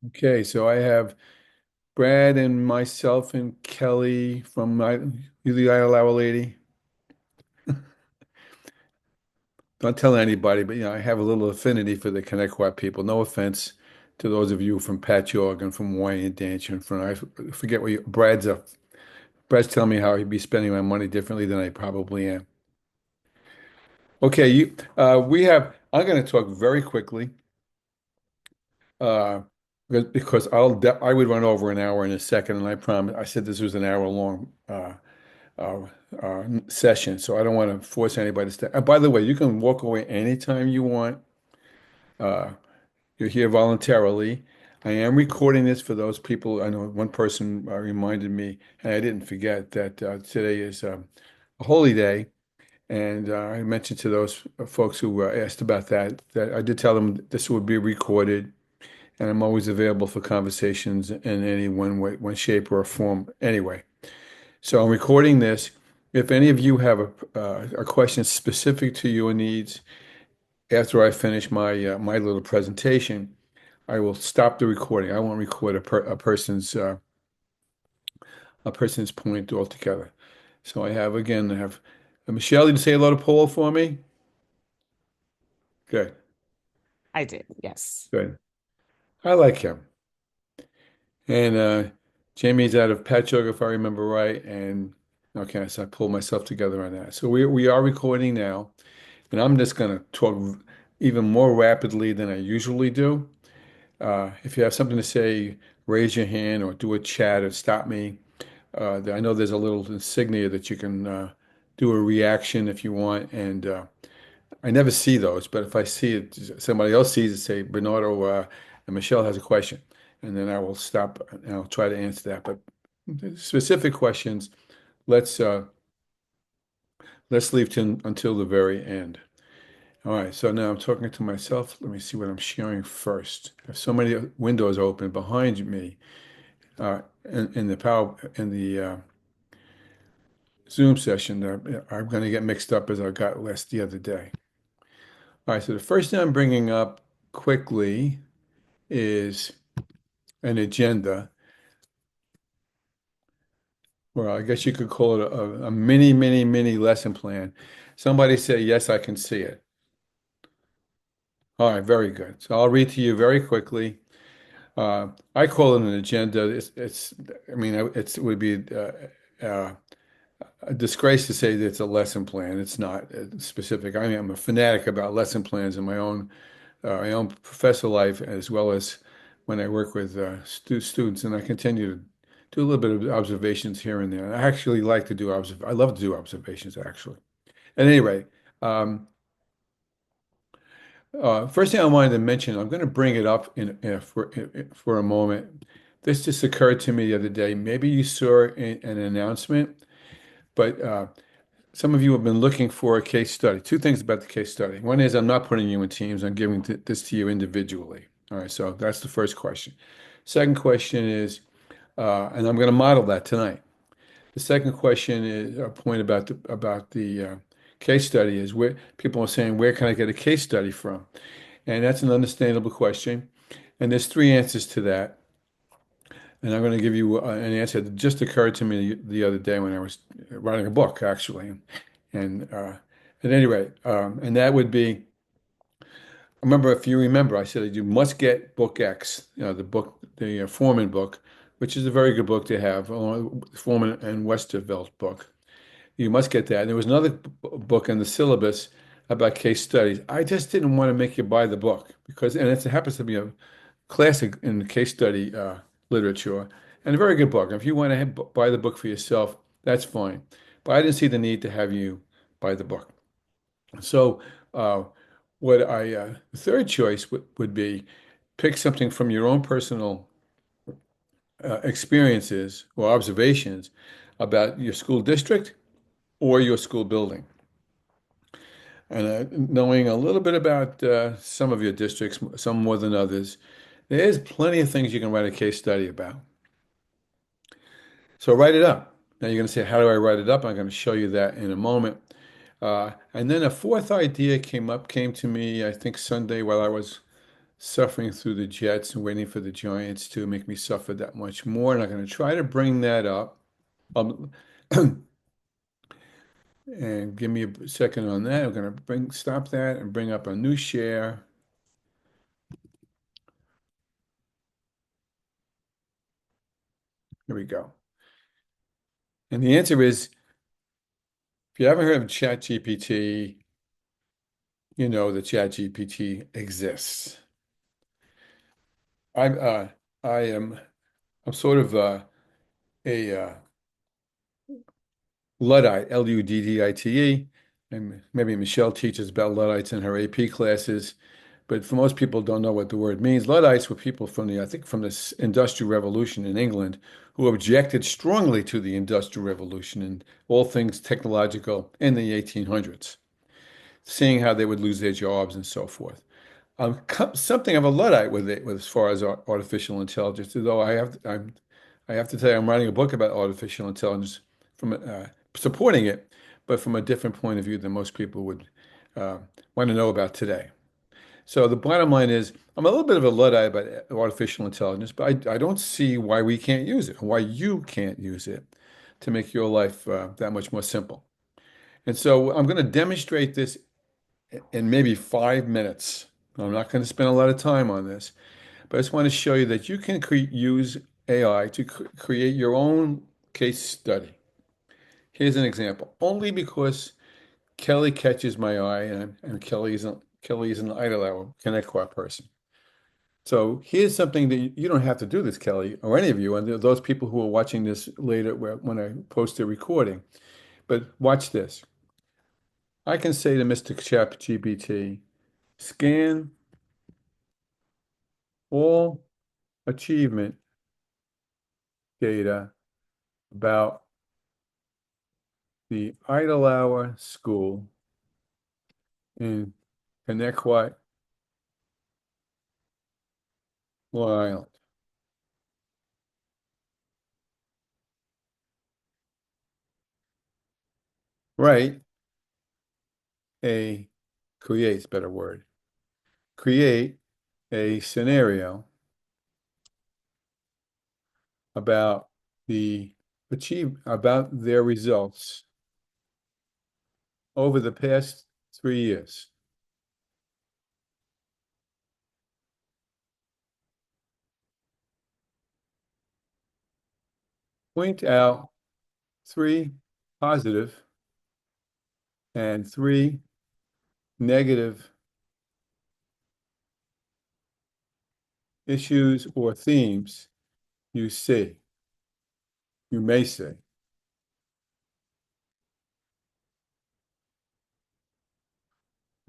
Okay, so I have Brad and myself and Kelly from you the Idle Hour lady. Don't tell anybody, but I have a little affinity for the Connecticut people. No offense to those of you from Patchogue and from Wayne Danch and from I forget what Brad's up. Brad's telling me how he'd be spending my money differently than I probably am. Okay, we have. I'm going to talk very quickly uh, because I would run over an hour in a second, and I promise. I said this was an hour long. Uh, Session. So I don't want to force anybody to stay. By the way, you can walk away anytime you want. Uh, you're here voluntarily. I am recording this for those people. I know one person reminded me, and I didn't forget that today is a holy day. And I mentioned to those folks who asked about that I did tell them this would be recorded, and I'm always available for conversations in any one way, one shape or form. Anyway. So I'm recording this. If any of you have a question specific to your needs after I finish my little presentation, I will stop the recording. I won't record a person's point altogether. So I have Michelle. Did you say hello to Paul for me? Good, I did, yes. good. I like him. And Jamie's out of Patchogue, if I remember right. And okay, so I pulled myself together on that. So we are recording now. And I'm just going to talk even more rapidly than I usually do. If you have something to say, raise your hand or do a chat or stop me. I know there's a little insignia that you can do a reaction if you want. And I never see those, but if I see it, somebody else sees it, say, Bernardo and Michelle has a question. And then I will stop and I'll try to answer that. But specific questions, let's uh, let's leave until the very end. All right, so now I'm talking to myself. Let me see what I'm sharing first. I have so many windows open behind me in the Zoom session that I'm going to get mixed up as I got last the other day. All right, so the first thing I'm bringing up quickly is an agenda, or I guess you could call it a mini, mini, mini lesson plan. Somebody say, yes, I can see it. All right, very good. So I'll read to you very quickly. I call it an agenda. I mean, it would be uh, a disgrace to say that it's a lesson plan. It's not specific. I am a fanatic about lesson plans in my own professor life, as well as when I work with students, and I continue to do a little bit of observations here and there. I actually like to do I love to do observations, actually. At any rate, um, first thing I wanted to mention, I'm going to bring it up for a moment. This just occurred to me the other day. Maybe you saw an announcement, but some of you have been looking for a case study. Two things about the case study. One is I'm not putting you in teams. I'm giving this to you individually. All right, so that's the first question. Second question is, and I'm going to model that tonight. The second question is a point about the case study is where people are saying, where can I get a case study from? And that's an understandable question. And there's three answers to that. And I'm going to give you an answer that just occurred to me the other day when I was writing a book, actually. And at any rate, and that would be, remember, if you remember, I said you must get book X, the Foreman book, which is a very good book to have, along with Foreman and Westervelt book. You must get that. And there was another book in the syllabus about case studies. I just didn't want to make you buy the book because, and it happens to be a classic in case study literature and a very good book. If you want to buy the book for yourself, that's fine. But I didn't see the need to have you buy the book. So, uh, the third choice would be pick something from your own personal experiences or observations about your school district or your school building. And knowing a little bit about some of your districts, some more than others, there's plenty of things you can write a case study about. So write it up. Now you're going to say, how do I write it up? I'm going to show you that in a moment. And then a fourth idea came to me, I think Sunday while I was suffering through the Jets and waiting for the Giants to make me suffer that much more. And I'm going to try to bring that up. Um, and give me a second on that. I'm going to stop that and bring up a new share. Here we go. And the answer is, if you haven't heard of ChatGPT, you know that ChatGPT exists. I'm I am I'm sort of a Luddite, Luddite, and maybe Michelle teaches about Luddites in her AP classes, but for most people don't know what the word means. Luddites were people from I think from this Industrial Revolution in England who objected strongly to the Industrial Revolution and all things technological in the 1800s, seeing how they would lose their jobs and so forth. Something of a Luddite with it, with as far as artificial intelligence. Though I have to tell you, I'm writing a book about artificial intelligence from supporting it, but from a different point of view than most people would uh, want to know about today. So the bottom line is, I'm a little bit of a Luddite about artificial intelligence, but I don't see why we can't use it, why you can't use it to make your life that much more simple. And so I'm going to demonstrate this in maybe 5 minutes. I'm not going to spend a lot of time on this, but I just want to show you that you can use AI to create your own case study. Here's an example. Only because Kelly catches my eye, and Kelly is an Idle Connect person. So here's something that you don't have to do this, Kelly, or any of you, and those people who are watching this later when I post the recording. But watch this. I can say to Mr. ChatGPT, scan all achievement data about the Idle Hour School in Connecticut, Long Island. Write a creates better word. Create a scenario about about their results over the past 3 years. Point out three positive and three negative issues or themes you see, you may see. I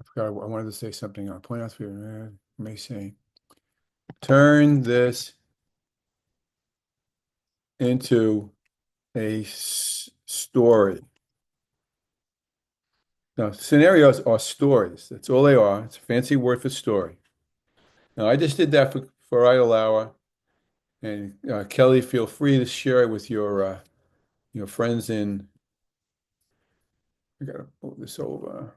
forgot, I wanted to say something. I'll point out three, may say. Turn this into a story. Now, scenarios are stories. That's all they are. It's a fancy word for story. Now, I just did that for Idle Hour. And Kelly, feel free to share it with your friends in, I gotta move this over.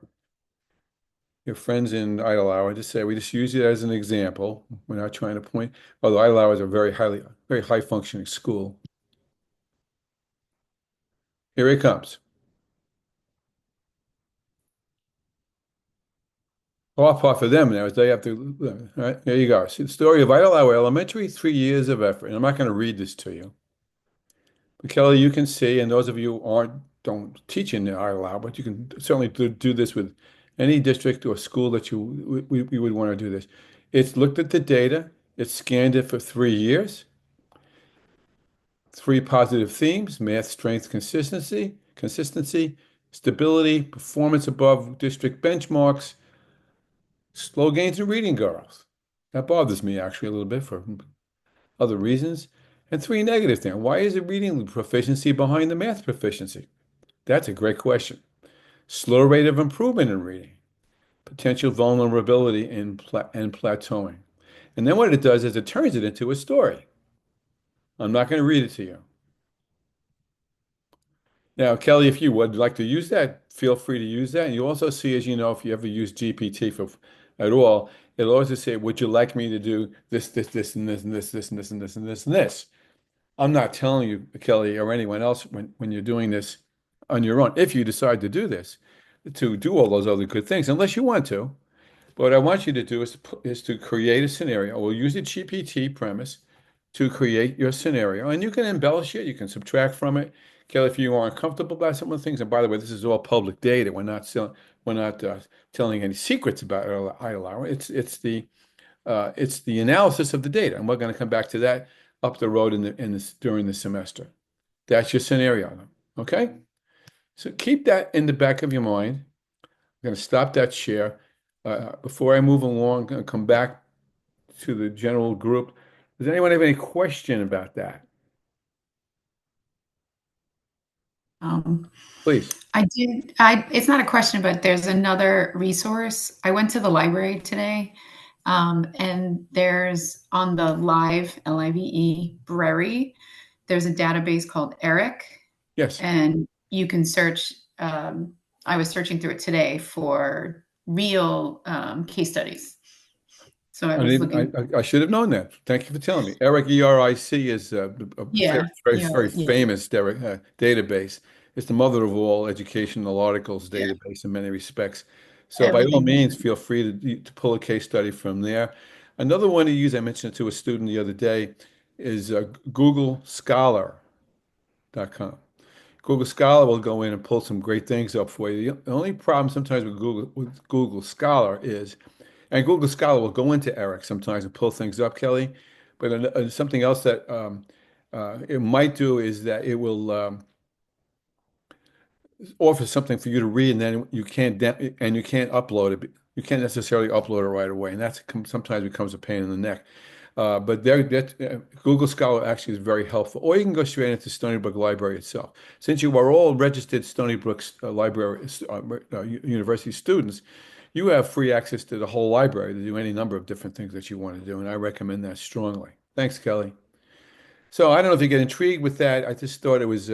Your friends in Idle Hour. Just say we just use it as an example. We're not trying to point, although Idle Hour is a very high functioning school. Here it comes. Off for them now is they have to, all right, there you go. See the story of Idle Hour Elementary, 3 years of effort. And I'm not going to read this to you. But Kelly, you can see, and those of you who don't teach in the Idle Hour, but you can certainly do this with any district or school that we would want to do this. It's looked at the data, it's scanned it for 3 years, three positive themes: math, strength, consistency, stability, performance above district benchmarks, slow gains in reading growth. That bothers me actually a little bit for other reasons. And three negative things. Why is the reading proficiency behind the math proficiency? That's a great question. Slow rate of improvement in reading, potential vulnerability and plateauing. And then what it does is it turns it into a story. I'm not going to read it to you. Now, Kelly, if you would like to use that, feel free to use that. And you also see, as you know, if you ever use GPT at all, It'll also say, would you like me to do this, and this, and this, this, and this, and this, and this, and this? I'm not telling you, Kelly, or anyone else when you're doing this on your own, if you decide to do this, to do all those other good things, unless you want to. But what I want you to do is to create a scenario. We'll use the GPT premise to create your scenario, and you can embellish it. You can subtract from it. Kelly, if you aren't comfortable about some of the things, and by the way, this is all public data. We're not telling any secrets about ILR. It's the analysis of the data, and we're going to come back to that up the road during the semester. That's your scenario, okay? So keep that in the back of your mind. I'm going to stop that share. Before I move along, I'm going to come back to the general group. Does anyone have any question about that? Um, Please. it's not a question, but there's another resource. I went to the library today, and there's on the Live, Live, Brary, there's a database called ERIC, Yes. and you can search. I was searching through it today for real case studies. So I was looking. I should have known that. Thank you for telling me. ERIC, ERIC is a Yeah, very yeah, famous database. It's the mother of all educational articles yeah. database in many respects. So by all Everything. means, feel free to pull a case study from there. Another one to use, I mentioned it to a student the other day, is Google Scholar.com. Google Scholar will go in and pull some great things up for you. The only problem sometimes with Google Scholar is, and Google Scholar will go into ERIC sometimes and pull things up, Kelly. But something else that it might do is that it will offer something for you to read, and then you can't upload it. You can't necessarily upload it right away, and sometimes becomes a pain in the neck. But Google Scholar actually is very helpful. Or you can go straight into Stony Brook Library itself. Since you are all registered Stony Brook Library University students, you have free access to the whole library to do any number of different things that you want to do, and I recommend that strongly. Thanks, Kelly. So I don't know if you get intrigued with that. I just thought it was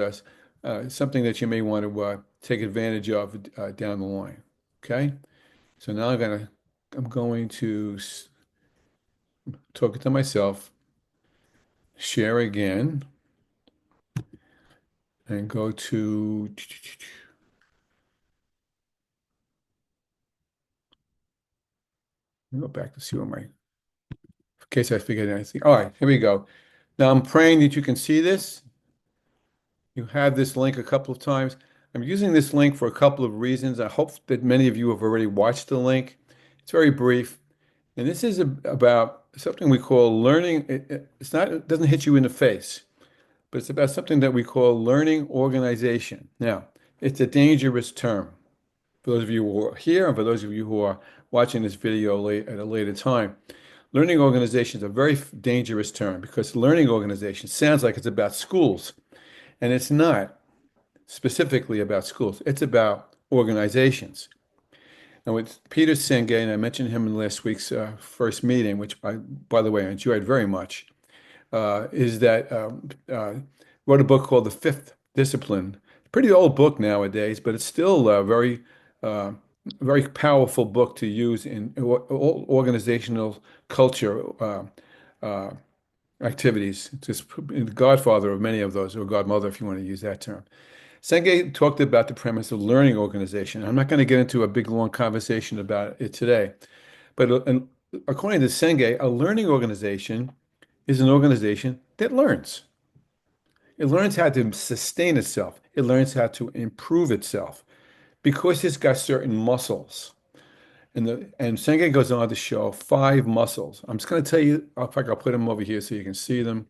something that you may want to take advantage of down the line. Okay. So now I'm going to talk to myself, share again, and go to let me go back to see what in case I forget anything. All right, here we go. Now I'm praying that you can see this. You have this link a couple of times. I'm using this link for a couple of reasons. I hope that many of you have already watched the link. It's very brief. And this is about something we call learning. It doesn't hit you in the face, but it's about something that we call learning organization. Now, it's a dangerous term for those of you who are here and for those of you who are watching this video at a later time. Learning organization is a very dangerous term because learning organization sounds like it's about schools, and it's not specifically about schools. It's about organizations. And with Peter Senge, and I mentioned him in last week's first meeting, which by the way, I enjoyed very much, is that wrote a book called The Fifth Discipline. Pretty old book nowadays, but it's still a very powerful book to use in organizational culture uh, activities. It's just the godfather of many of those, or godmother, if you want to use that term. Senge talked about the premise of learning organization. I'm not going to get into a big, long conversation about it today, but according to Senge, a learning organization is an organization that learns. It learns how to sustain itself. It learns how to improve itself because it's got certain muscles. And Senge goes on to show 5 muscles. I'm just going to tell you, in fact, I'll put them over here so you can see them.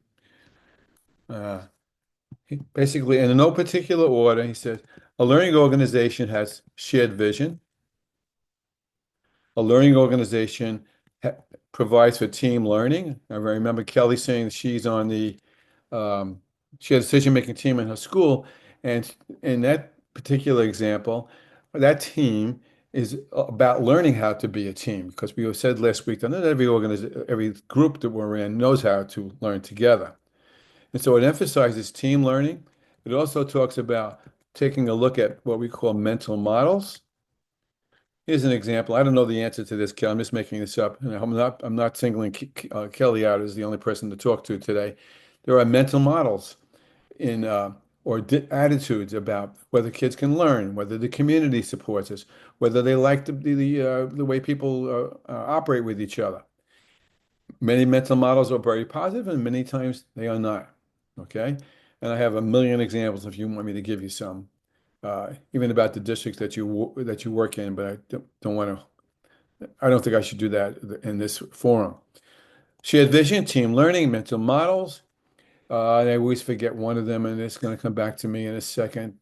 Basically, in no particular order, he says, a learning organization has shared vision. A learning organization provides for team learning. I remember Kelly saying that she's on she had a decision-making team in her school, and in that particular example, that team is about learning how to be a team because we said last week that not every group that we're in knows how to learn together. And so it emphasizes team learning. It also talks about taking a look at what we call mental models. Here's an example. I don't know the answer to this, Kelly. I'm just making this up. And I'm not singling Kelly out as the only person to talk to today. There are mental models in or attitudes about whether kids can learn, whether the community supports us, whether they like the way people operate with each other. Many mental models are very positive, and many times they are not. Okay, and I have a million examples if you want me to give you some, even about the districts that you work in. But I don't want to. I don't think I should do that in this forum. Shared vision, team learning, mental models. And I always forget one of them, and it's going to come back to me in a second.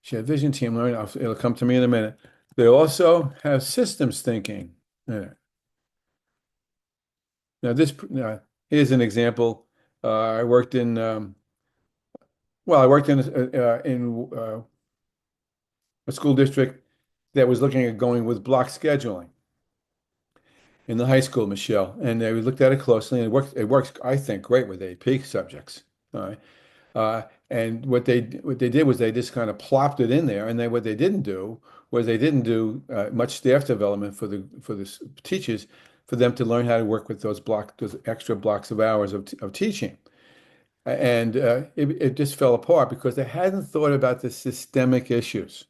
Shared vision, team learning. It'll come to me in a minute. They also have systems thinking. Yeah. Now, here's an example. I worked in, well, I worked in a school district that was looking at going with block scheduling in the high school, Michelle, and we looked at it closely, and it works, I think, great with AP subjects. All right. And what they did was they just kind of plopped it in there, and then what they didn't do was they didn't do much staff development for the teachers for them to learn how to work with those extra blocks of hours of teaching, and it just fell apart because they hadn't thought about the systemic issues.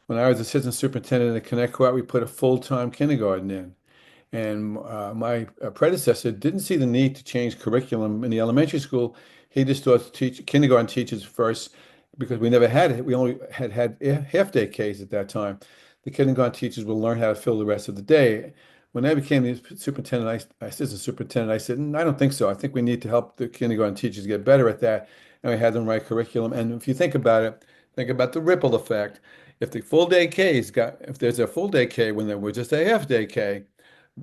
When I was assistant superintendent at Connecticut, we put a full-time kindergarten in. And my predecessor didn't see the need to change curriculum in the elementary school. He just thought to teach kindergarten teachers first because we never had it. We only had half-day Ks at that time. The kindergarten teachers will learn how to fill the rest of the day. When I became the superintendent, assistant superintendent, I said, I don't think so. I think we need to help the kindergarten teachers get better at that. And we had them write curriculum. And if you think about it, think about the ripple effect. If there's a full day K when there was just a half day K,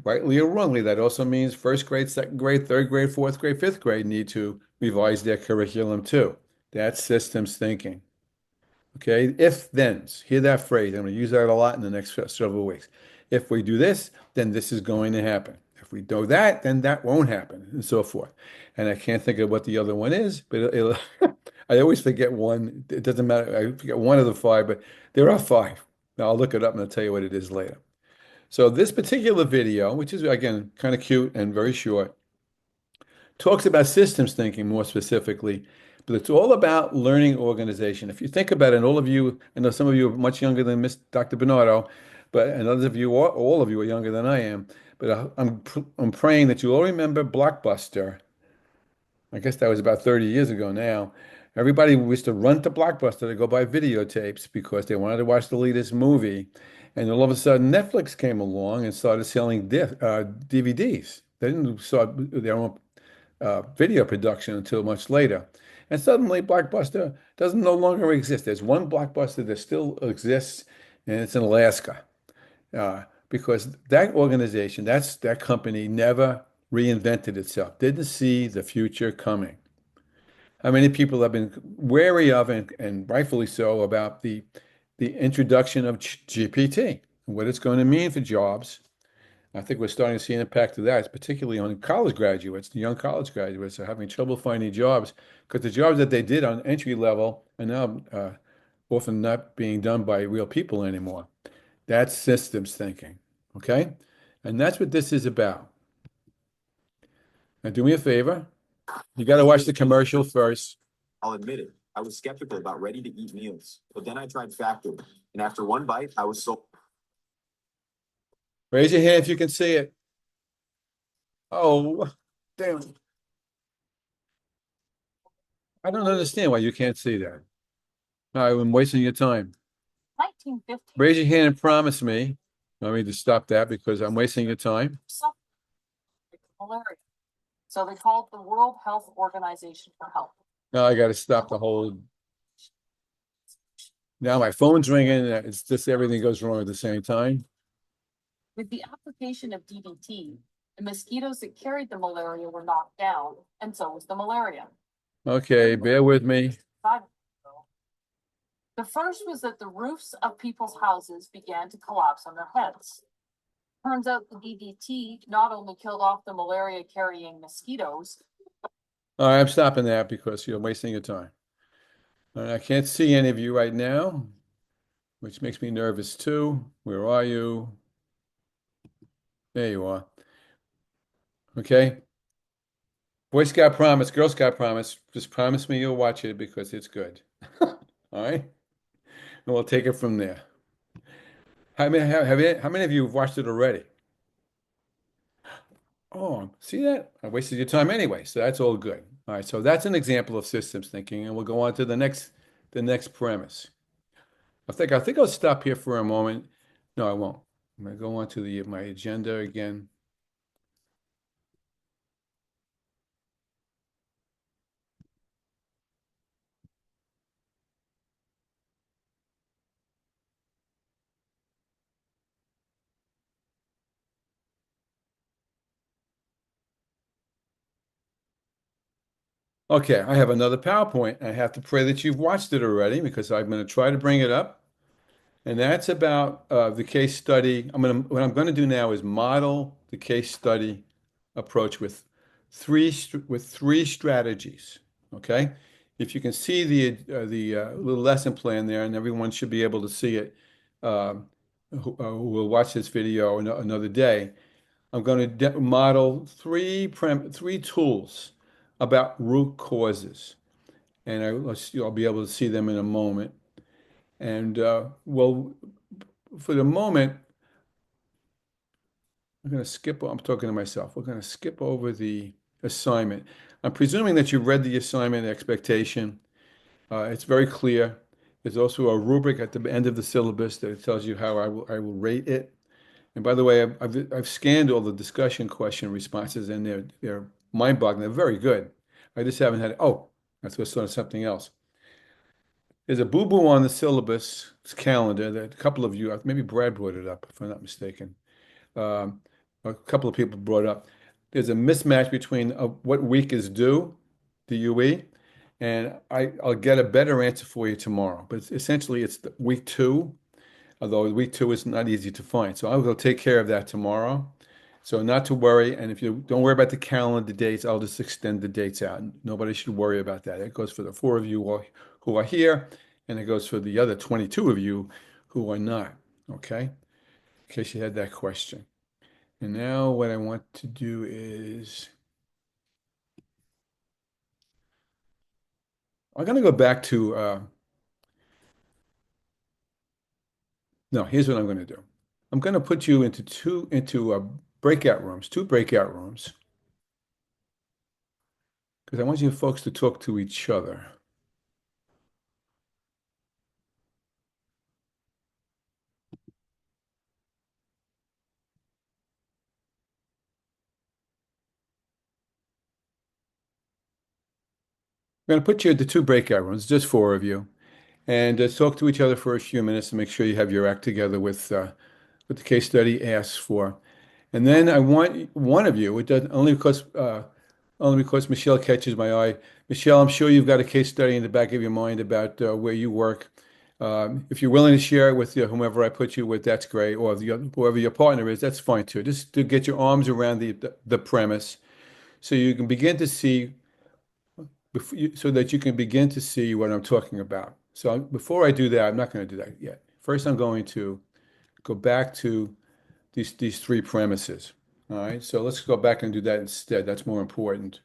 rightly or wrongly, that also means first grade, second grade, third grade, fourth grade, fifth grade need to revise their curriculum too. That's systems thinking. Okay, if thens, hear that phrase. I'm going to use that a lot in the next several weeks. If we do this, then this is going to happen. If we do that, then that won't happen, and so forth. And I can't think of what the other one is, but I always forget one. It doesn't matter. I forget one of the five, but there are five. Now I'll look it up and I'll tell you what it is later. So this particular video, which is again kind of cute and very short, talks about systems thinking more specifically, but it's all about learning organization. If you think about it, and all of you, I know some of you are much younger than Miss Dr. Bernardo, but and others of you, all of you are younger than I am. But I'm praying that you all remember Blockbuster. I guess that was about 30 years ago now. Everybody used to run to Blockbuster to go buy videotapes because they wanted to watch the latest movie. And all of a sudden, Netflix came along and started selling DVDs. They didn't start their own video production until much later. And suddenly, Blockbuster doesn't no longer exist. There's one Blockbuster that still exists, and it's in Alaska. Because that organization, that company never reinvented itself, didn't see the future coming. How many people have been wary of, and rightfully so, about the introduction of GPT and what it's going to mean for jobs. I think we're starting to see an impact of that, particularly on college graduates. The young college graduates are having trouble finding jobs because the jobs that they did on entry level are now often not being done by real people anymore. That's systems thinking, okay? And that's what this is about. Now, do me a favor. You got to watch the commercial first. I'll admit it. I was skeptical about ready-to-eat meals, but then I tried Factor, and after one bite, I was so. Raise your hand if you can see it. Oh, damn. I don't understand why you can't see that. I'm wasting your time. 1950. Raise your hand and promise me. I need to stop that because I'm wasting your time. Malaria. So they called the World Health Organization for help. Now I got to stop the whole. Now my phone's ringing. It's just everything goes wrong at the same time. With the application of DDT, the mosquitoes that carried the malaria were knocked down, and so was the malaria. Okay, bear with me. The first was that the roofs of people's houses began to collapse on their heads. Turns out the DDT not only killed off the malaria-carrying mosquitoes. All right, I'm stopping that because you're wasting your time. All right, I can't see any of you right now. which makes me nervous too. Where are you? There you are. Okay. Boy Scout promise, Girl Scout promise. Just promise me you'll watch it because it's good. All right. And we'll take it from there. How many of you have watched it already? Oh, see that? I wasted your time anyway, so that's all good. All right, so that's an example of systems thinking, and we'll go on to the next premise. I think I'll stop here for a moment. No, I won't. I'm gonna go on to my agenda again. Okay, I have another PowerPoint. I have to pray that you've watched it already because I'm going to try to bring it up. And that's about the case study. What I'm going to do now is model the case study approach with three strategies. Okay, if you can see the little lesson plan there, and everyone should be able to see it, who will watch this video another day. I'm going to model three tools about root causes, and you'll be able to see them in a moment. And well, for the moment, I'm talking to myself. We're going to skip over the assignment. I'm presuming that you've read the assignment expectation. It's very clear. There's also a rubric at the end of the syllabus that tells you how I will rate it. And by the way, I've scanned all the discussion question responses, and they're mind-boggling. They're very good. I just haven't had. Oh, that's what's on something else. There's a boo-boo on the syllabus calendar that a couple of you, maybe Brad brought it up, if I'm not mistaken. Um, a couple of people brought up. There's a mismatch between what week is due, the UE, and I'll get a better answer for you tomorrow. But essentially, it's week 2, although week 2 is not easy to find. So I will take care of that tomorrow. So not to worry. And if you don't worry about the calendar dates, I'll just extend the dates out. Nobody should worry about that. It goes for the 4 of you who are here, and it goes for the other 22 of you who are not. Okay? In case you had that question. And now what I want to do is I'm going to go back to no, here's what I'm going to do. I'm going to put you into two breakout rooms, because I want you folks to talk to each other. I'm going to put you into 2 breakout rooms, just 4 of you, and talk to each other for a few minutes to make sure you have your act together with what the case study asks for. And then I want one of you, it doesn't only because Michelle catches my eye. Michelle, I'm sure you've got a case study in the back of your mind about where you work. If you're willing to share it with whomever I put you with, that's great. Or whoever your partner is, that's fine too. Just to get your arms around the premise, so you can begin to see, so that you can begin to see what I'm talking about. So before I do that, I'm not going to do that yet. First, I'm going to go back to these 3 premises. All right, so let's go back and do that instead. That's more important.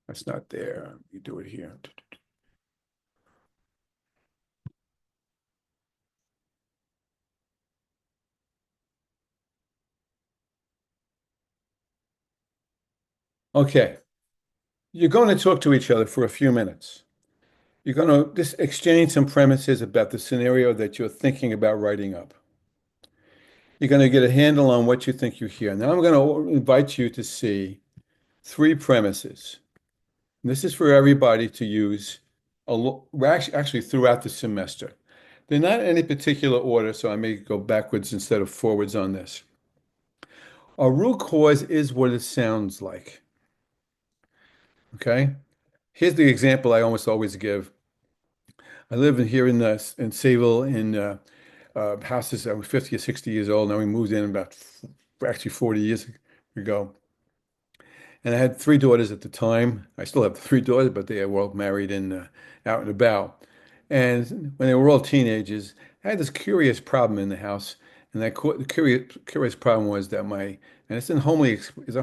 That's not there. You do it here. Okay, you're going to talk to each other for a few minutes. You're going to just exchange some premises about the scenario that you're thinking about writing up. You're going to get a handle on what you think you hear. Now I'm going to invite you to see 3 premises. This is for everybody to use actually throughout the semester. They're not in any particular order, so I may go backwards instead of forwards on this. A root cause is what it sounds like. Okay? Here's the example I almost always give. I live in Sayville in houses that were 50 or 60 years old. Now we moved in about actually 40 years ago. And I had three daughters at the time. I still have three daughters, but they were all married and out and about. And when they were all teenagers, I had this curious problem in the house. And the curious problem was that and it's a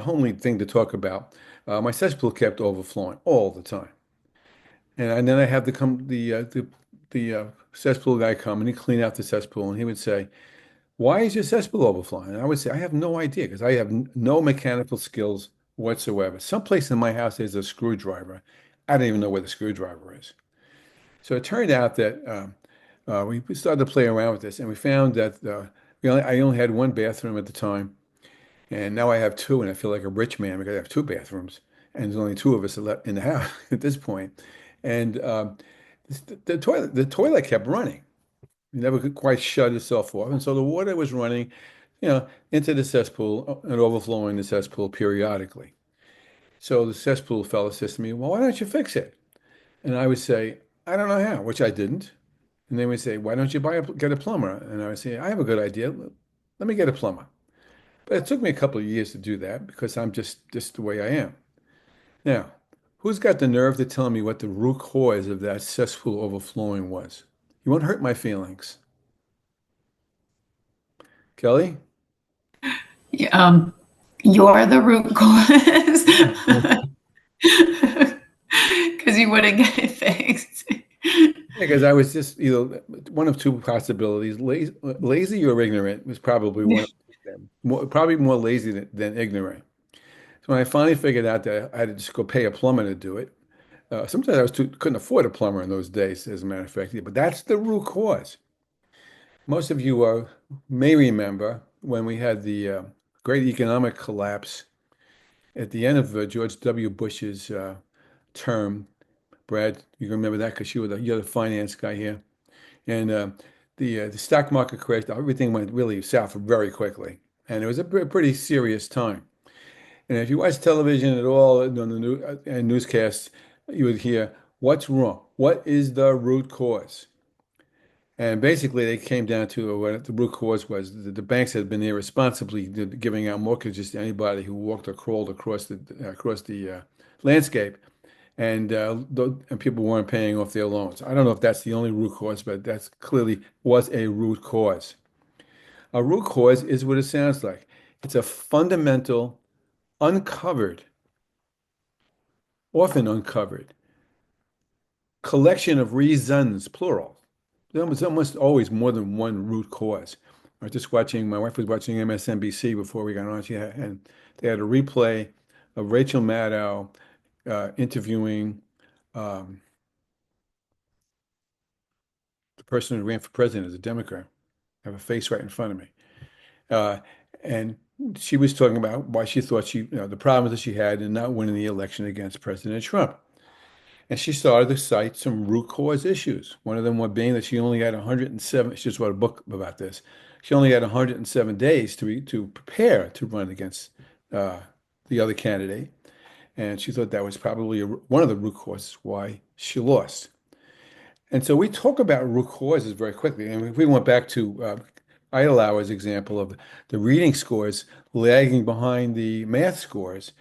homely thing to talk about. My cesspool kept overflowing all the time. And then I have the cesspool guy come and he clean out the cesspool and he would say, "Why is your cesspool overflowing?" And I would say, "I have no idea because I have no mechanical skills whatsoever. Someplace in my house there's a screwdriver. I don't even know where the screwdriver is." So it turned out that we started to play around with this and we found that I only had one bathroom at the time. And now I have two, and I feel like a rich man because I have two bathrooms, and there's only two of us left in the house at this point. And the toilet kept running. It never could quite shut itself off, and so the water was running, into the cesspool and overflowing the cesspool periodically. So the cesspool fellow says to me, "Well, why don't you fix it?" And I would say, "I don't know how," which I didn't. And they would say, "Why don't you get a plumber?" And I would say, "I have a good idea. Let me get a plumber." But it took me a couple of years to do that because I'm just the way I am. Now, who's got the nerve to tell me what the root cause of that cesspool overflowing was? You won't hurt my feelings. Kelly? Yeah, you're the root cause because you wouldn't get it fixed. Because I was just, one of two possibilities. Lazy or ignorant was probably one of them. Probably more lazy than ignorant. So when I finally figured out that I had to just go pay a plumber to do it, sometimes couldn't afford a plumber in those days, as a matter of fact. But that's the root cause. Most of you may remember when we had the great economic collapse at the end of George W. Bush's term. Brad, you can remember that because you're the finance guy here. And the stock market crashed. Everything went really south very quickly, and it was a pretty serious time. And if you watch television at all on the newscasts, you would hear, "What's wrong? What is the root cause?" And basically, they came down to what the root cause was. The banks had been irresponsibly giving out mortgages to anybody who walked or crawled across the landscape, and people weren't paying off their loans. I don't know if that's the only root cause, but that's clearly was a root cause. A root cause is what it sounds like. It's a fundamental, uncovered, often uncovered collection of reasons, plural. There's almost always more than one root cause. My wife was watching MSNBC before we got on, and they had a replay of Rachel Maddow interviewing um, the person who ran for president as a Democrat. I have a face right in front of me. Uh, and she was talking about why she thought the problems that she had in not winning the election against President Trump. And she started to cite some root cause issues. One of them was being that she only had 107, she just wrote a book about this. She only had 107 days to prepare to run against uh, the other candidate. And she thought that was probably one of the root causes why she lost. And so we talk about root causes very quickly. And if we went back to Eidelauer's example of the reading scores lagging behind the math scores,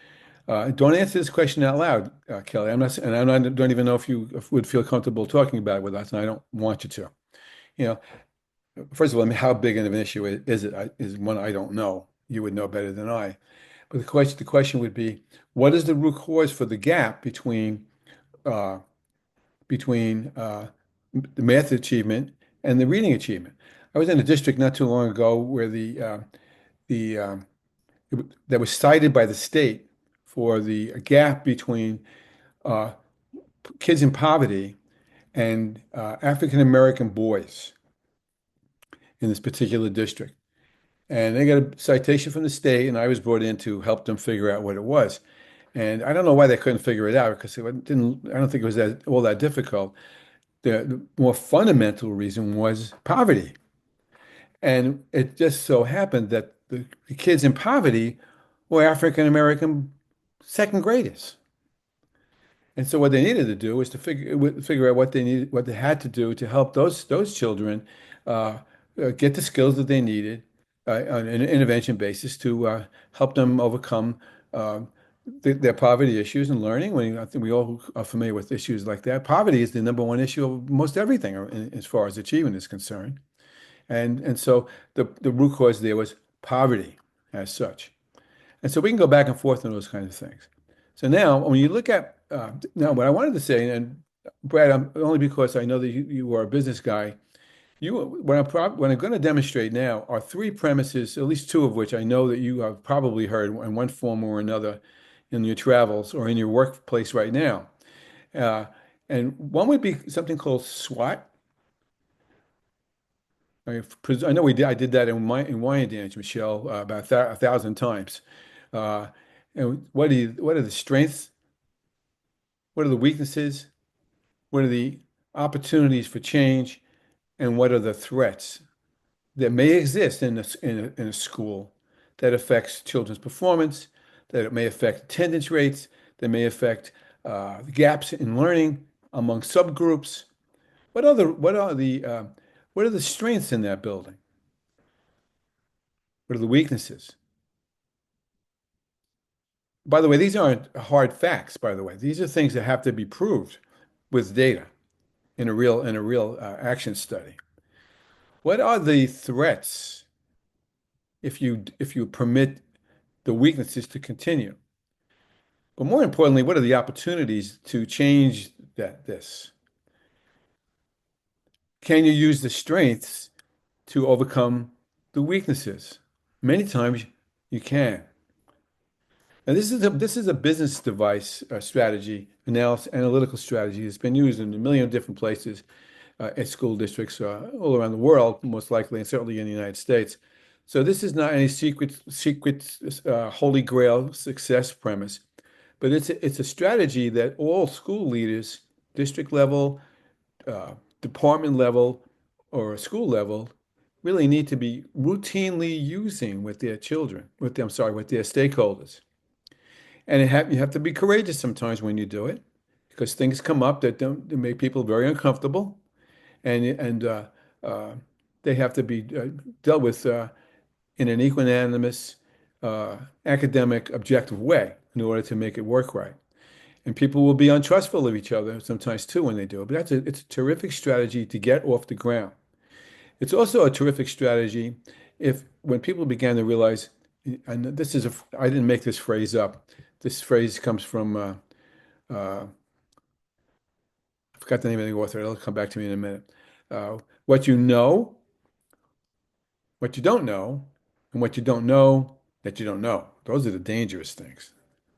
don't answer this question out loud, Kelly. Don't even know if you would feel comfortable talking about it with us, and I don't want you to. You know, First of all, I mean, how big of an issue is it? Is one I don't know. You would know better than I. But the question would be, what is the root cause for the gap uh, between the math achievement and the reading achievement? I was in a district not too long ago where the that was cited by the state for the gap between uh, kids in poverty and African American boys in this particular district. And they got a citation from the state, and I was brought in to help them figure out what it was. And I don't know why they couldn't figure it out because it didn't. I don't think it was all that difficult. The more fundamental reason was poverty, and it just so happened that the kids in poverty were African American second graders. And so what they needed to do was to figure out what they had to do to help those children uh, get the skills that they needed on an intervention basis to help them overcome uh, their poverty issues and learning. When I think we all are familiar with issues like that. Poverty is the number one issue of most everything as far as achievement is concerned. And so the root cause there was poverty as such. And so we can go back and forth on those kinds of things. So now, when you look at now, what I wanted to say, and Brad, only because I know that you are a business guy, what I'm going to demonstrate now are three premises, at least two of which I know that you have probably heard in one form or another in your travels or in your workplace right now. Uh, and one would be something called SWOT. I know we did. I did that in Wyandanch, Michelle, about 1,000 times. Uh, and what are the strengths? What are the weaknesses? What are the opportunities for change? And what are the threats that may exist in a school that affects children's performance, that it may affect attendance rates, that may affect gaps in learning among subgroups? What are the strengths in that building? What are the weaknesses? By the way, these aren't hard facts, by the way. These are things that have to be proved with data in a real action study. What are the threats if you permit the weaknesses to continue? But more importantly, what are the opportunities to change this? Can you use the strengths to overcome the weaknesses? Many times you can. And this is a business device strategy, analytical strategy. It's been used in a million different places at school districts all around the world, most likely, and certainly in the United States. So this is not any secret holy grail success premise, but it's a strategy that all school leaders, district level, department level, or school level, really need to be routinely using with their children, with their stakeholders. And you have to be courageous sometimes when you do it, because things come up that make people very uncomfortable, and they have to be dealt with in an equanimous, academic, objective way in order to make it work right. And people will be untrustful of each other sometimes too when they do it. But it's a terrific strategy to get off the ground. It's also a terrific strategy if when people began to realize, and I didn't make this phrase up. This phrase comes from I forgot the name of the author. It'll come back to me in a minute. What you know, what you don't know, and what you don't know that you don't know. Those are the dangerous things.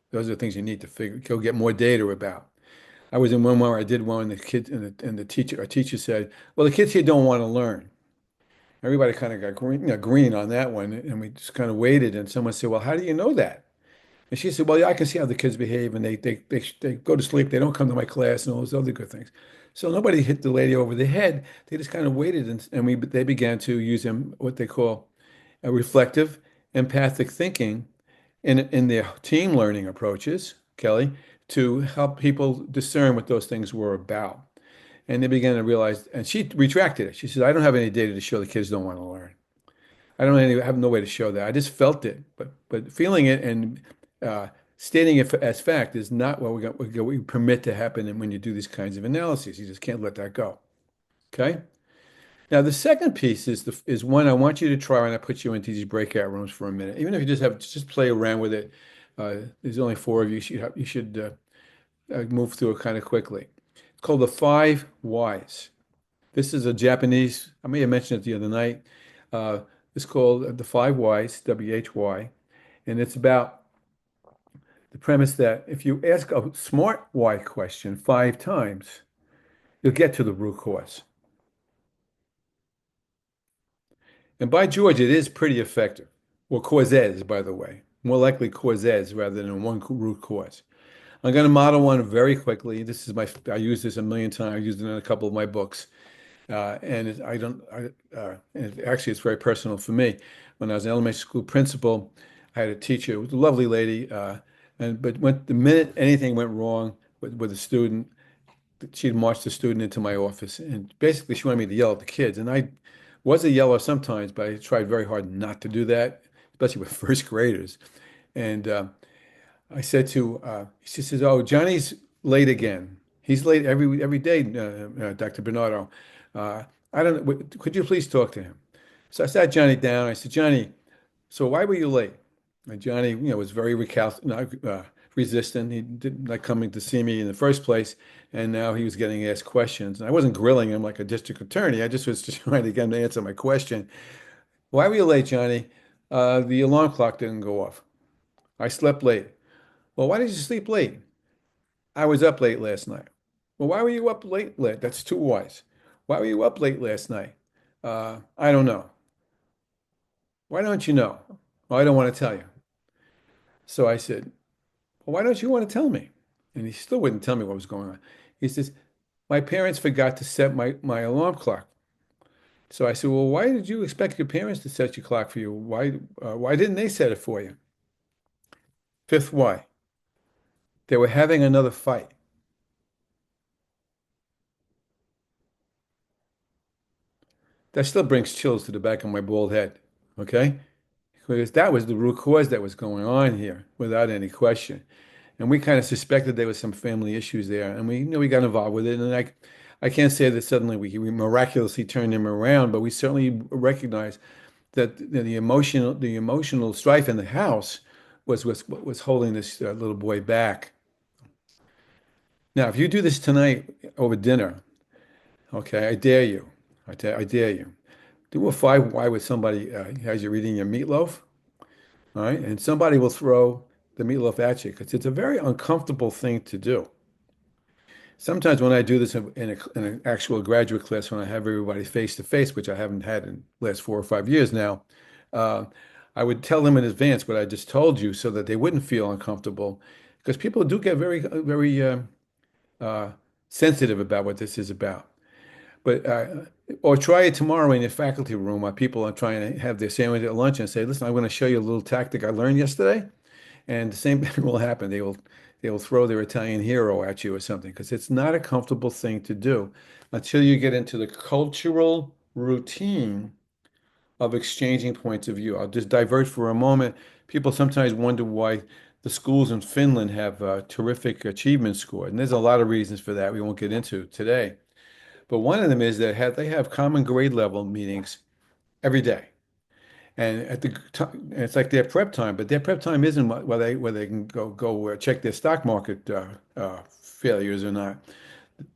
Those are the things you need to go get more data about. I was in one where I did one, and the kid and the teacher, our teacher said, "Well, the kids here don't want to learn." Everybody kind of got green on that one, and we just kind of waited. And someone said, "Well, how do you know that?" And she said, "Well, yeah, I can see how the kids behave, and they go to sleep. They don't come to my class, and all those other good things." So nobody hit the lady over the head. They just kind of waited, and they began to use what they call a reflective, empathic thinking in their team learning approaches, Kelly, to help people discern what those things were about. And they began to realize, and she retracted it. She said, "I don't have any data to show the kids don't want to learn. I have no way to show that. I just felt it, but feeling it and stating it as fact is not what we permit to happen. And when you do these kinds of analyses, you just can't let that go." Okay. Now the second piece is one I want you to try when I put you into these breakout rooms for a minute. Even if you just play around with it. There's only four of you. You should move through it kind of quickly. It's called the 5 Whys. This is a Japanese. I may have mentioned it the other night. It's called the 5 Whys, WHY, and it's about the premise that if you ask a smart why question 5 times, you'll get to the root cause. And by George, it is pretty effective. Or causes, by the way. More likely causes rather than one root cause. I'm going to model one very quickly. I use this a million times. I used it in a couple of my books. And actually, it's very personal for me. When I was an elementary school principal, I had a teacher, who was a lovely lady, but the minute anything went wrong with a student. She'd marched the student into my office, and basically she wanted me to yell at the kids. And I was a yeller sometimes, but I tried very hard not to do that, especially with first graders. And I said to, she says, "Oh, Johnny's late again. He's late every day, Dr. Bernardo. I don't know. Could you please talk to him?" So I sat Johnny down. I said, "Johnny, so why were you late?" And Johnny, was very resistant. He didn't like coming to see me in the first place, and now he was getting asked questions. And I wasn't grilling him like a district attorney. I just was just trying to get him to answer my question. "Why were you late, Johnny?" The alarm clock didn't go off. I slept late. "Well, why did you sleep late?" "I was up late last night." "Well, why were you up late? That's two whys. Why were you up late last night?" "I don't know." "Why don't you know?" "Well, I don't want to tell you." So I said, "Well, why don't you want to tell me?" And he still wouldn't tell me what was going on. He says, "My parents forgot to set my alarm clock." So I said, "Well, why did you expect your parents to set your clock for you? Why didn't they set it for you?" Fifth why. They were having another fight. That still brings chills to the back of my bald head. Okay? Because that was the root cause that was going on here, without any question. And we kind of suspected there was some family issues there, and we got involved with it. And I can't say that suddenly we miraculously turned him around, but we certainly recognized that the emotional strife in the house was holding this little boy back. Now, if you do this tonight over dinner, okay, I dare you. I dare you. Do a 5 why with somebody as you're eating your meatloaf, all right? And somebody will throw the meatloaf at you because it's a very uncomfortable thing to do. Sometimes when I do this in an actual graduate class, when I have everybody face to face, which I haven't had in the last 4 or 5 years now, uh, I would tell them in advance what I just told you so that they wouldn't feel uncomfortable because people do get very uh, sensitive about what this is about. But or try it tomorrow in your faculty room while people are trying to have their sandwich at lunch and say, "Listen, I'm going to show you a little tactic I learned yesterday," and the same thing will happen. They will throw their Italian hero at you or something because it's not a comfortable thing to do until you get into the cultural routine of exchanging points of view. I'll just divert for a moment. People sometimes wonder why the schools in Finland have terrific achievement scores, and there's a lot of reasons for that we won't get into today. But one of them is that they have common grade level meetings every day. And at the time, it's like their prep time, but their prep time isn't where they can go check their stock market failures or not.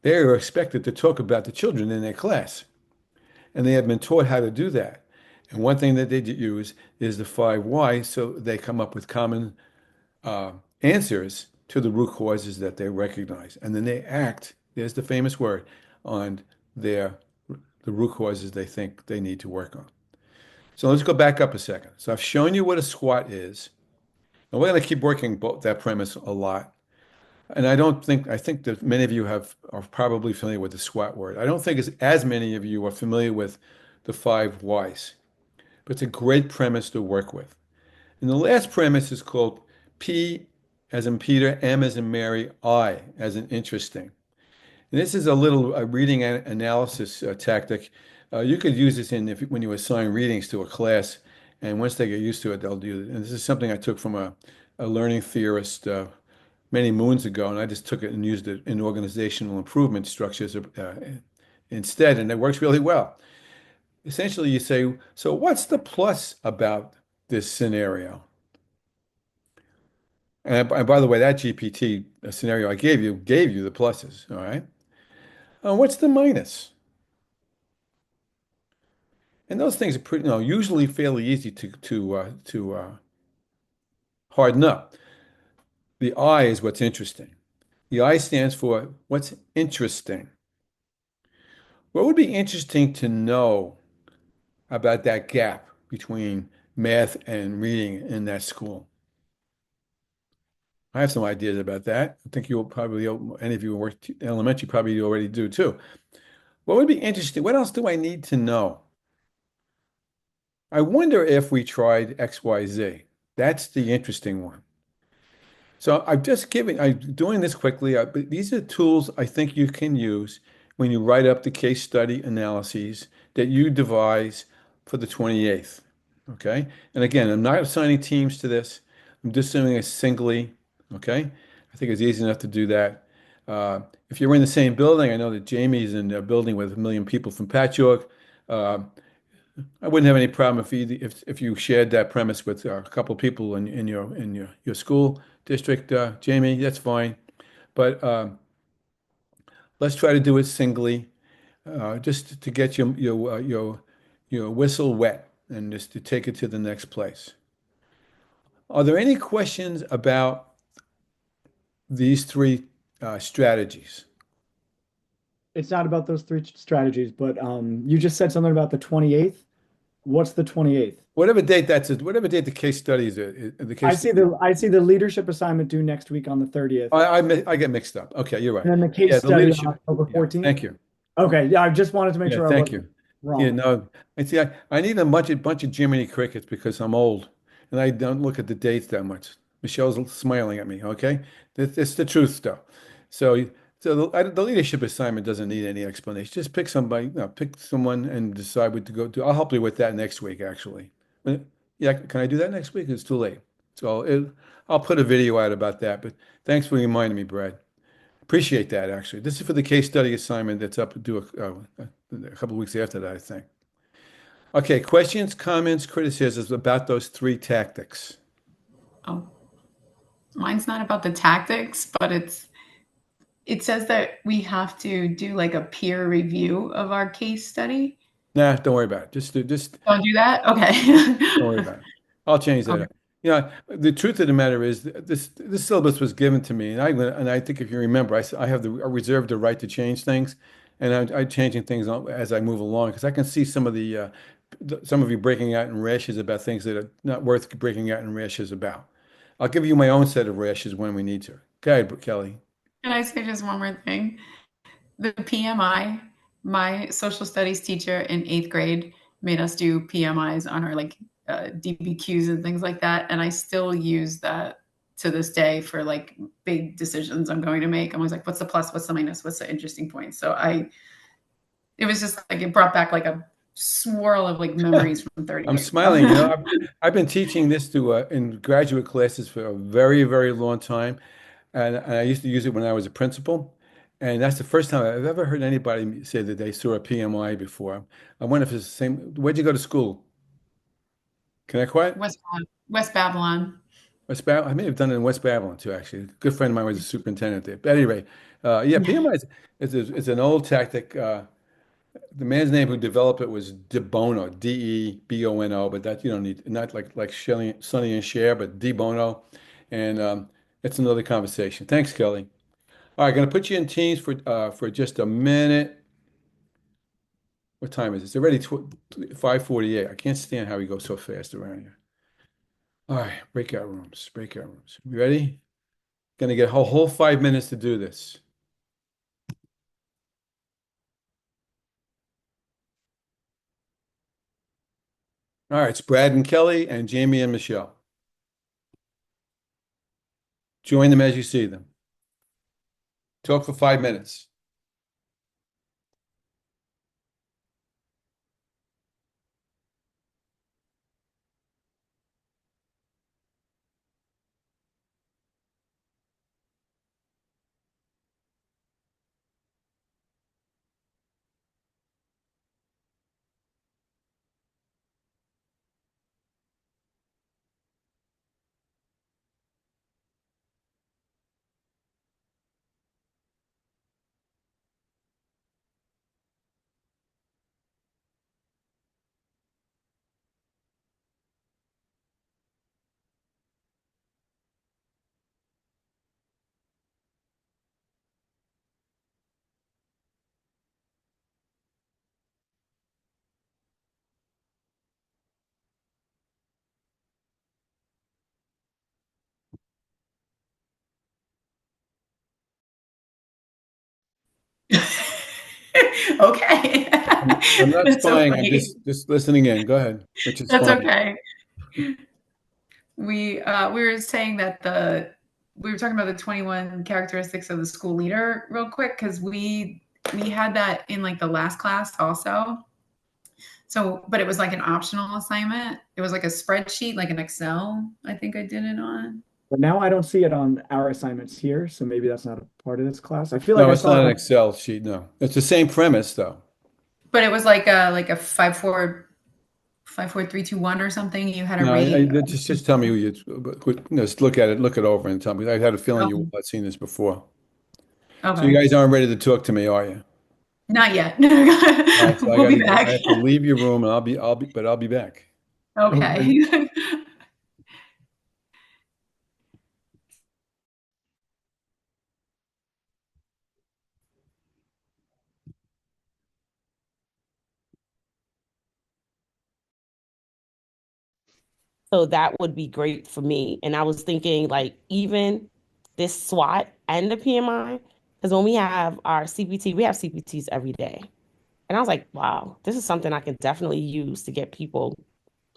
They are expected to talk about the children in their class, and they have been taught how to do that. And one thing that they use is the 5 why, so they come up with common uh, answers to the root causes that they recognize, and then they act. There's the famous word on their the root causes they think they need to work on. So let's go back up a second. So I've shown you what a squat is, and we're going to keep working that premise a lot. And I think that many of you are probably familiar with the squat word. I don't think as many of you are familiar with the 5 whys, but it's a great premise to work with. And the last premise is called P as in Peter, M as in Mary, I as in interesting. And this is a little reading analysis tactic. You could use this when you assign readings to a class, and once they get used to it, they'll do it. And this is something I took from a learning theorist many moons ago, and I just took it and used it in organizational improvement structures instead, and it works really well. Essentially, you say, so what's the plus about this scenario? And by the way, that GPT scenario I gave you the pluses, all right? What's the minus? And those things are pretty, usually fairly easy to harden up. The I is what's interesting. The I stands for what's interesting. What would be interesting to know about that gap between math and reading in that school? I have some ideas about that. I think you'll probably, any of you who work elementary probably already do too. What would be interesting? What else do I need to know? I wonder if we tried XYZ. That's the interesting one. So I'm doing this quickly. But these are tools I think you can use when you write up the case study analyses that you devise for the 28th. Okay. And again, I'm not assigning teams to this. I'm just doing it singly. Okay. I think it's easy enough to do that. If you're in the same building, I know that Jamie's in a building with 1 million people from Patchogue. Uh, I wouldn't have any problem if you shared that premise with a couple of people in your school district, Jamie. That's fine, but let's try to do it singly, just to get your whistle wet and just to take it to the next place. Are there any questions about these three strategies? It's not about those three strategies, but you just said something about the 28th. What's the 28th? Whatever date the case study is, the case. I see the leadership assignment due next week on the 30th. I get mixed up. Okay, you're right. And then the case Yeah, study leadership. on October Yeah, 14th. thank you. Okay, yeah, I just wanted to make Yeah, sure I thank wasn't you. wrong. Yeah, no, I see. I need a bunch of Jiminy Crickets because I'm old and I don't look at the dates that much. Michelle's smiling at me. Okay, it's the truth, though. So, the leadership assignment doesn't need any explanation. Just pick somebody, pick someone and decide what to go do. I'll help you with that next week, actually. Yeah, can I do that next week? It's too late. I'll put a video out about that. But thanks for reminding me, Brad. Appreciate that, actually. This is for the case study assignment that's up due a couple of weeks after that, I think. Okay, questions, comments, criticisms about those three tactics. Oh, mine's not about the tactics, but it says that we have to do like a peer review of our case study. Nah, don't worry about it. Just Don't do that? Okay. don't worry about it. I'll change that Okay. up. Yeah, the truth of the matter is this syllabus was given to me, and I think if you remember, I reserved the right to change things, and I'm changing things as I move along because I can see some of you breaking out in rashes about things that are not worth breaking out in rashes about. I'll give you my own set of rashes when we need to. Okay, Kelly. Can I say just one more thing? The PMI, my social studies teacher in 8th grade made us do PMIs on our DBQs and things like that. And I still use that to this day for like big decisions I'm going to make. I'm always like, what's the plus? What's the minus? What's the interesting point? So it was just like, it brought back like a swirl of like memories from 30 I'm years smiling. ago. I've been teaching this in graduate classes for a very, very long time. And I used to use it when I was a principal. And that's the first time I've ever heard anybody say that they saw a PMI before. I wonder if it's the same. Where'd you go to school? Connecticut? West Babylon. West Babylon? I may have done it in West Babylon too, actually. A good friend of mine was a superintendent there. But anyway, yeah, PMI is an old tactic. The man's name who developed it was De Bono, Debono, but that you don't need, not like Sonny and Cher, but De Bono. And it's another conversation. Thanks, Kelly. All right, going to put you in Teams for just a minute. What time is it? It's already 5:48. I can't stand how we go so fast around here. All right, breakout rooms, breakout rooms. You ready? Going to get a whole 5 minutes to do this. All right, it's Brad and Kelly and Jamie and Michelle. Join them as you see them. Talk for 5 minutes. Okay. I'm not That's so spying. I'm funny. just listening in. Go ahead. Which is That's fine. okay. We were saying that we were talking about the 21 characteristics of the school leader real quick because we had that in like the last class also. So, but it was like an optional assignment. It was like a spreadsheet, like an Excel, I think I did it on. But now I don't see it on our assignments here, so maybe that's not a part of this class. I feel like No, I it's saw not it an on, Excel sheet. No, it's the same premise though. But it was like a 5 4 3 2 1 or something. You had to No, rate. just tell me who you, just look at it, look it over and tell me. I had a feeling you Okay. had seen this before. So you Okay. guys aren't ready to talk to me, are you? Not yet. All right, so We'll be back. I have to leave your room and but I'll be back. Okay. So that would be great for me. And I was thinking like even this SWOT and the PMI, because when we have our CPT, we have CPTs every day. And I was like, wow, this is something I can definitely use to get people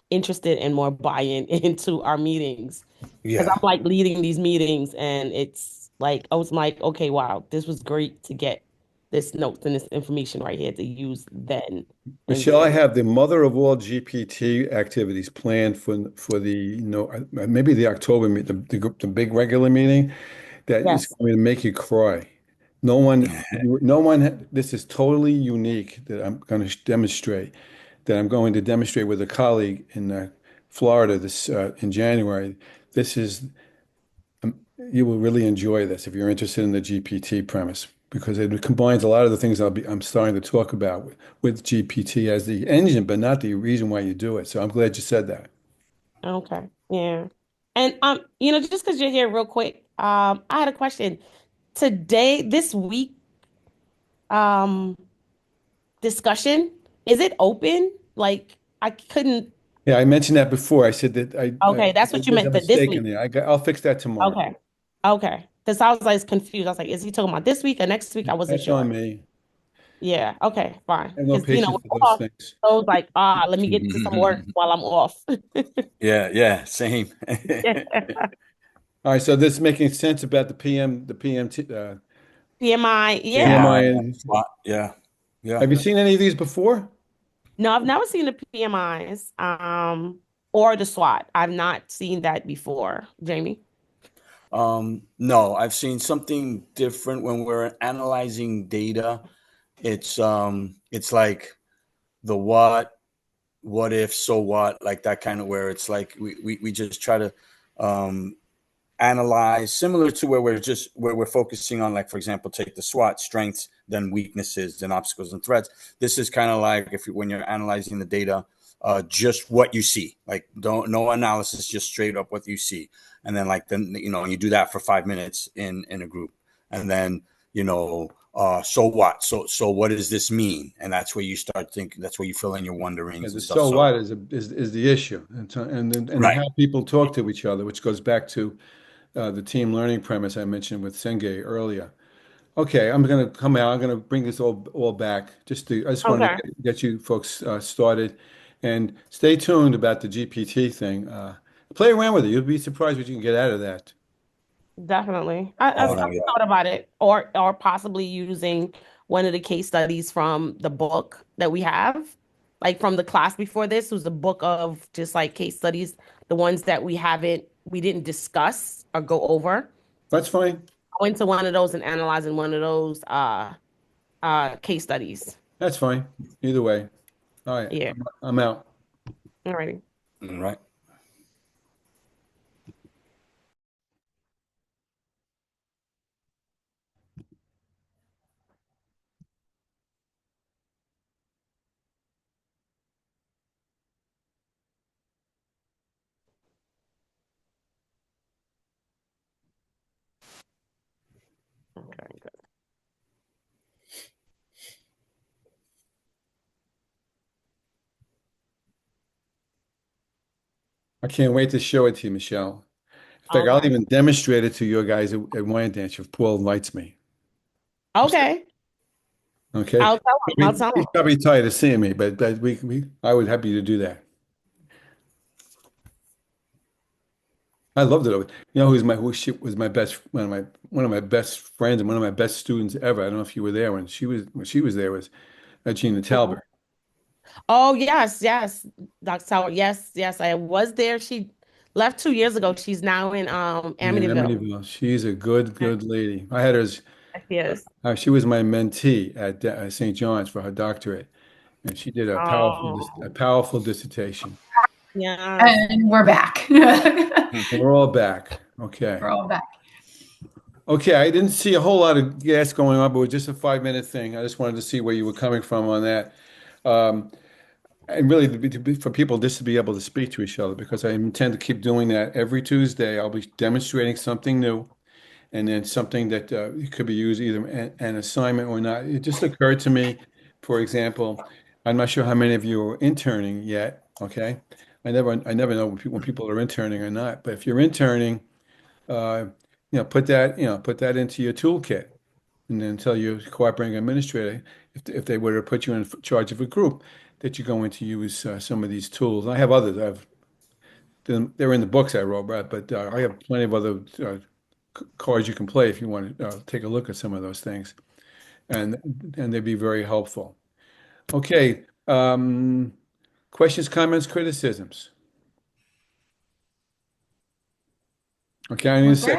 interested and more buy-in into our meetings. Because Yeah. I'm like leading these meetings and it's like, I was like, okay, wow, this was great to get this notes and this information right here to use then. Michelle, I have the mother of all GPT activities planned for the, maybe the October meet, the big regular meeting that is Yes. going to make you cry. No one, this is totally unique that I'm going to demonstrate, that I'm going to demonstrate with a colleague in Florida in January. This is, you will really enjoy this if you're interested in the GPT premise because it combines a lot of the things I'm starting to talk about with GPT as the engine, but not the reason why you do it. So I'm glad you said that. Okay. Yeah. And just because you're here real quick, I had a question. Today, this week, um, discussion, is it open? Like I couldn't. Yeah, I mentioned that before. I said that Okay, that's what you there's a meant for this mistake in week. there. I'll fix that tomorrow. Okay. Okay. Because I was like confused. I was like, is he talking about this week or next week? I wasn't That's sure. on me. Yeah. Okay. Fine. I have no Because patience for we're those off. things. So I was like, let me get to some work while I'm off. Yeah, same. Yeah. All right, so this is making sense about the PMI. Yeah. PMI. PMI, And SWOT, yeah, yeah. have you seen any of these before? No, I've never seen the PMIs, or the SWOT. I've not seen that before, Jamie. No, I've seen something different when we're analyzing data. It's like the what if, so what, like that kind of where it's like we just try to analyze similar to where we're focusing on, like, for example, take the SWOT: strengths, then weaknesses, then obstacles and threats. This is kind of like when you're analyzing the data, just what you see, like no analysis, just straight up what you see. And then you do that for 5 minutes in a group. And then, so what? So what does this mean? And that's where you start thinking, that's where you fill in your wonderings Yeah, and the stuff. so what is the issue, and Right. how people talk to each other, which goes back to the team learning premise I mentioned with Senge earlier. Okay, I'm going to come out. I'm going to bring this all back. I just wanted Okay. to get you folks started, and stay tuned about the GPT thing. Play around with it. You'll be surprised what you can get out of that. Definitely. I've Oh no, yeah. thought about it, or possibly using one of the case studies from the book that we have, like from the class before this was a book of just like case studies, the ones that we didn't discuss or go over. That's fine. Go into one of those and analyzing one of those case studies. That's fine. Either way. All right, Yeah. I'm out. Alrighty. Right. Okay, good. I can't wait to show it to you, Michelle. In fact, I'll Okay. even demonstrate it to you guys at Wine Dance if Paul invites me. Okay. Okay. I'll tell him. I'll tell him. He's probably tired of seeing me, but I would happy to do that. I loved it. You know who was my best one of my best friends and one of my best students ever. I don't know if you were there when she was there was Gina Talbert. Oh, yes, yes. Dr. Tower. Yes, yes. I was there. She left 2 years ago. She's now in Yeah, in Amityville. Amityville. She's a good lady. I had her as Yes. she was my mentee at St. John's for her doctorate, and she did a Oh, powerful dissertation. yes. And we're back. We're all back. Okay. We're all back. Okay, I didn't see a whole lot of gas going on, but it was just a 5 minute thing. I just wanted to see where you were coming from on that. Um, and really for people just to be able to speak to each other because I intend to keep doing that every Tuesday. I'll be demonstrating something new and then something that could be used either an assignment or not. It just occurred to me, for example, I'm not sure how many of you are interning yet. Okay, I never know when people are interning or not. But if you're interning, uh, put that into your toolkit, and then tell your cooperating administrator if they were to put you in charge of a group that you're going to use some of these tools. I have others. They're in the books I wrote, Brad, but I have plenty of other cards you can play if you want to take a look at some of those things, and they'd be very helpful. Okay, questions, comments, criticisms. Okay, I need Well, to say,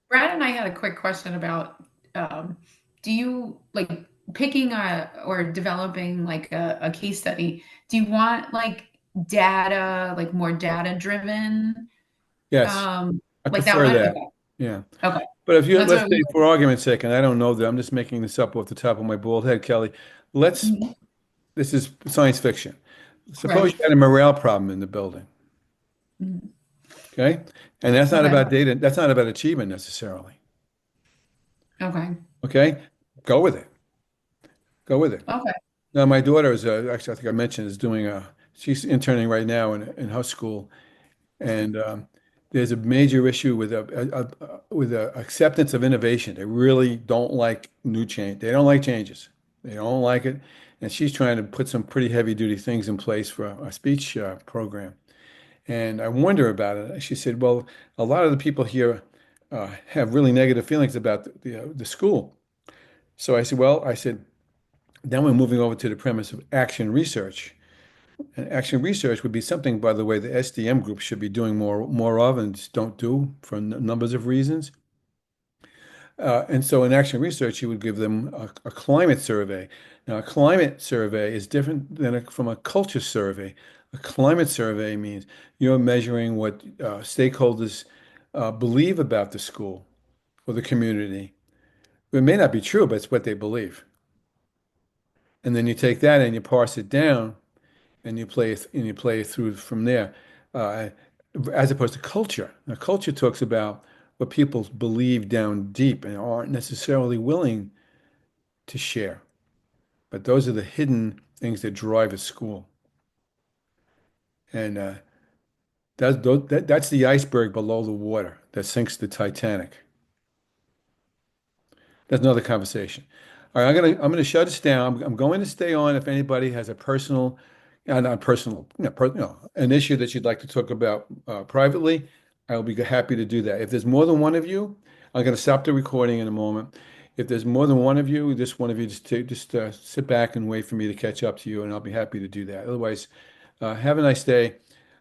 Brad and I had a quick question about do you like picking or developing like a case study? Do you want like data, like more data driven? yes, I Like that prefer one? that. Okay. Yeah. Okay. But if you, That's let's what say we for argument's sake, and I don't know that, I'm just making this up off the top of my bald head, Kelly. Let's, Mhm. this is science fiction. Suppose Right. you had a morale problem in the building, Mhm. okay? And that's not Okay. about data, that's not about achievement necessarily, Okay. okay? Go with it. Go with it. Okay. Now, my daughter is, actually, I think I mentioned, is she's interning right now in her school. And there's a major issue with with acceptance of innovation. They really don't like new change. They don't like changes. They don't like it. And she's trying to put some pretty heavy duty things in place for a speech program. And I wonder about it. She said, "Well, a lot of the people here have really negative feelings about the school." So I said, "Well, I said, then we're moving over to the premise of action research." And action research would be something, by the way, the SDM group should be doing more of and just don't do for numbers of reasons. And so in action research, you would give them a climate survey. Now, a climate survey is different than from a culture survey. A climate survey means you're measuring what stakeholders believe about the school or the community. It may not be true, but it's what they believe. And then you take that and you parse it down and you play it through from there, uh, as opposed to culture. Now, culture talks about what people believe down deep and aren't necessarily willing to share. But those are the hidden things that drive a school, and that's the iceberg below the water that sinks the Titanic. That's another conversation. All right, I'm gonna shut this down. I'm going to stay on if anybody has a personal, not personal, an issue that you'd like to talk about privately. I'll be happy to do that. If there's more than one of you, I'm going to stop the recording in a moment. If there's more than one of you, just one of you just sit back and wait for me to catch up to you, and I'll be happy to do that. Otherwise, have a nice day.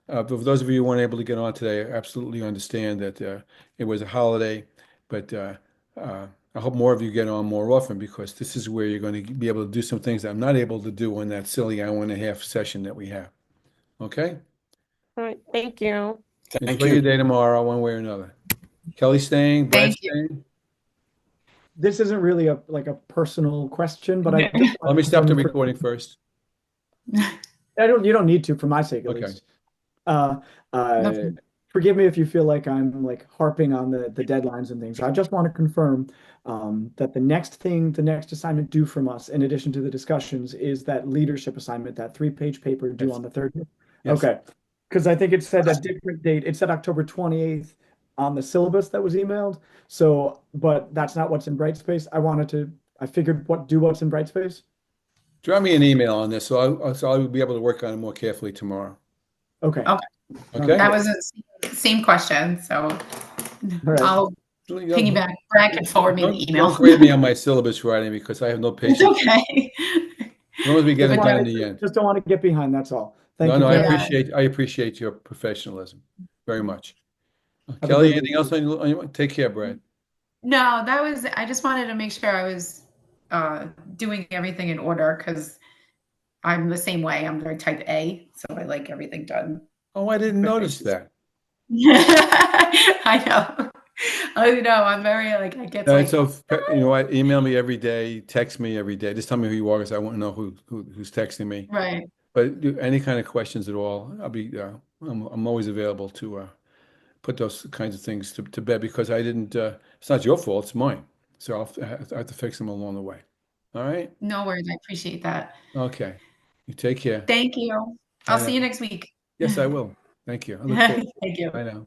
For those of you who weren't able to get on today, I absolutely understand that it was a holiday, but I hope more of you get on more often because this is where you're going to be able to do some things that I'm not able to do in that silly hour and a half session that we have. Okay? All right. Thank you. Thank Enjoy your you. day tomorrow, one way or another. Kelly staying, Brad Thank you. staying. This isn't really a personal question, but I Okay. just Let me stop the for- recording first. you don't need to for my sake at Okay. least. Nothing. Forgive me if you feel like I'm like harping on the deadlines and things. I just want to confirm that the next assignment due from us, in addition to the discussions, is that leadership assignment, that 3-page paper due Yes. on the 30th. Yes. Okay. Because I think it said a different date. It said October 28th on the syllabus that was emailed. So, but that's not what's in Brightspace. I figured what's in Brightspace. Drop me an email on this, so I'll be able to work on it more carefully tomorrow. Okay. Okay. Okay? That was a same question, so right. I'll Don't- piggyback. Brad can forward me Don't, the email. don't grade me on my syllabus writing because I have no It's patience. okay. As long as we get it Just done in wanted- the end. Just don't want to get behind, that's all. Thank No, you. no, for I that. appreciate your professionalism very much. a Kelly, good anything else on your, take care, Brad. No, that was, I just wanted to make sure I was doing everything in order because I'm the same way. I'm very type A, so I like everything done. Oh, I didn't notice that. I know. I know. I'm very like, I get No, like, so you know what? Email me every day, text me every day. Just tell me who you are because I want to know who's texting me. right. But any kind of questions at all, I'll be I'm always available to put those kinds of things to bed because I didn't. It's not your fault; it's mine. So I have to fix them along the way. All right. No worries. I appreciate that. Okay. You take care. Thank you. Bye I'll see you now. next week. Yes, I will. Thank you. I look forward. Thank you. Bye now.